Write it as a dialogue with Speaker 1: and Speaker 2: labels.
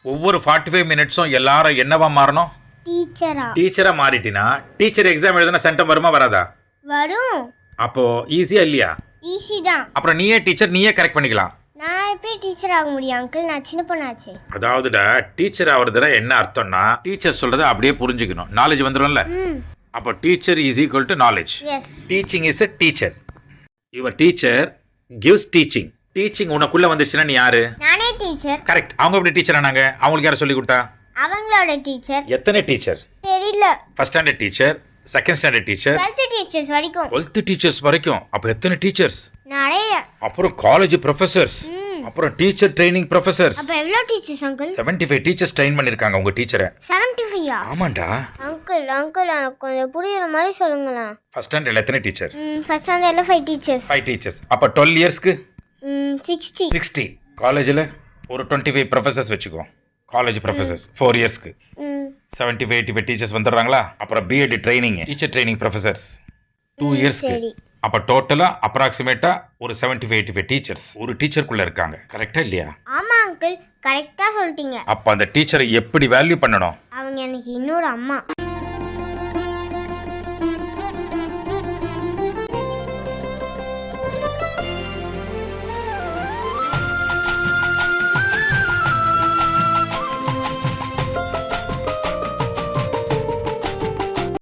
Speaker 1: ஒவ்வொரு 45 மினிட்ஸும் எல்லாரும் என்னவா மாறணும்? டீச்சரா மாறிட்டினா டீச்சர் எக்ஸாம் எழுதுனா சென்டம் வருமா வராதா?
Speaker 2: வரும்.
Speaker 1: அப்போ ஈஸியா இல்லையா?
Speaker 2: ஈஸி தான்.
Speaker 1: அப்புறம் நீயே டீச்சர் நீயே கரெக்ட் பண்ணிக்கலாம்.
Speaker 2: நான் எப்படி டீச்சர் ஆக முடியும் அங்கிள்? நான் சின்ன பொண்ணாச்சே.
Speaker 1: அதாவதுடா டீச்சர் ஆவறதுனா என்ன அர்த்தம்னா டீச்சர் சொல்றதை அப்படியே புரிஞ்சுக்கணும். நாலேஜ் வந்துரும்ல. அப்போ teacher is equal to knowledge.
Speaker 2: Yes.
Speaker 1: Teaching is a teacher. Your teacher gives teaching. Teaching உனக்குள்ள வந்துச்சுன்னா நீ யாரு?
Speaker 2: நானே டீச்சர்.
Speaker 1: கரெக்ட். அவங்க எப்படி டீச்சர் ஆனாங்க? அவங்களுக்கு யாரை சொல்லி கொடுத்தா?
Speaker 2: அவங்களோட டீச்சர்.
Speaker 1: எத்தனை டீச்சர்?
Speaker 2: தெரியல.
Speaker 1: First standard teacher, second standard teacher,
Speaker 2: 12th teachers வரைக்கும்.
Speaker 1: 12th டீச்சர்ஸ் வரைக்கும். அப்ப எத்தனை டீச்சர்ஸ்?
Speaker 2: நிறைய.
Speaker 1: அப்புறம் காலேஜ் ப்ரொஃபசர்ஸ், அப்புறம் டீச்சர் ட்ரைனிங் ப்ரொஃபசர்ஸ்.
Speaker 2: அப்ப எவ்வளவு டீச்சர்ஸ் அங்கிள்?
Speaker 1: 75 டீச்சர்ஸ் ட்ரெயின் பண்ணிருக்காங்க உங்க டீச்சரை.
Speaker 2: 75
Speaker 1: ஆமாண்டா.
Speaker 2: அங்கிள் எனக்கு கொஞ்சம் புரியுற மாதிரி சொல்லுங்களேன்.
Speaker 1: ஃபர்ஸ்ட் ஸ்டாண்டர்ட்ல எத்தனை டீச்சர்?
Speaker 2: ஃபர்ஸ்ட் ஸ்டாண்டர்ட்ல 5 டீச்சர்ஸ்.
Speaker 1: 5 டீச்சர்ஸ். அப்ப 12 இயர்ஸ்க்கு
Speaker 2: 60.
Speaker 1: 60. காலேஜ்ல ஒரு 25 ப்ரொஃபசர்ஸ் வெச்சுக்கோ. காலேஜ் ப்ரொஃபசர்ஸ் 4 இயர்ஸ்க்கு 75 85 டீச்சர்ஸ் வந்துடுறாங்களா? அப்புறம் BEd training teacher training professors 2 இயர்ஸ்க்கு. அப்ப டோட்டலா அப்ராக்சிமேட்டா ஒரு 75 85 டீச்சர்ஸ் ஒரு டீச்சருக்குள்ள இருக்காங்க. கரெக்டா இல்லையா?
Speaker 2: ஆமா அங்கிள், கரெக்ட்டா சொல்லிட்டீங்க.
Speaker 1: அப்ப அந்த டீச்சரை எப்படி வேல்யூ பண்ணணும்?
Speaker 2: அவங்க எனக்கு இன்னொரு அம்மா.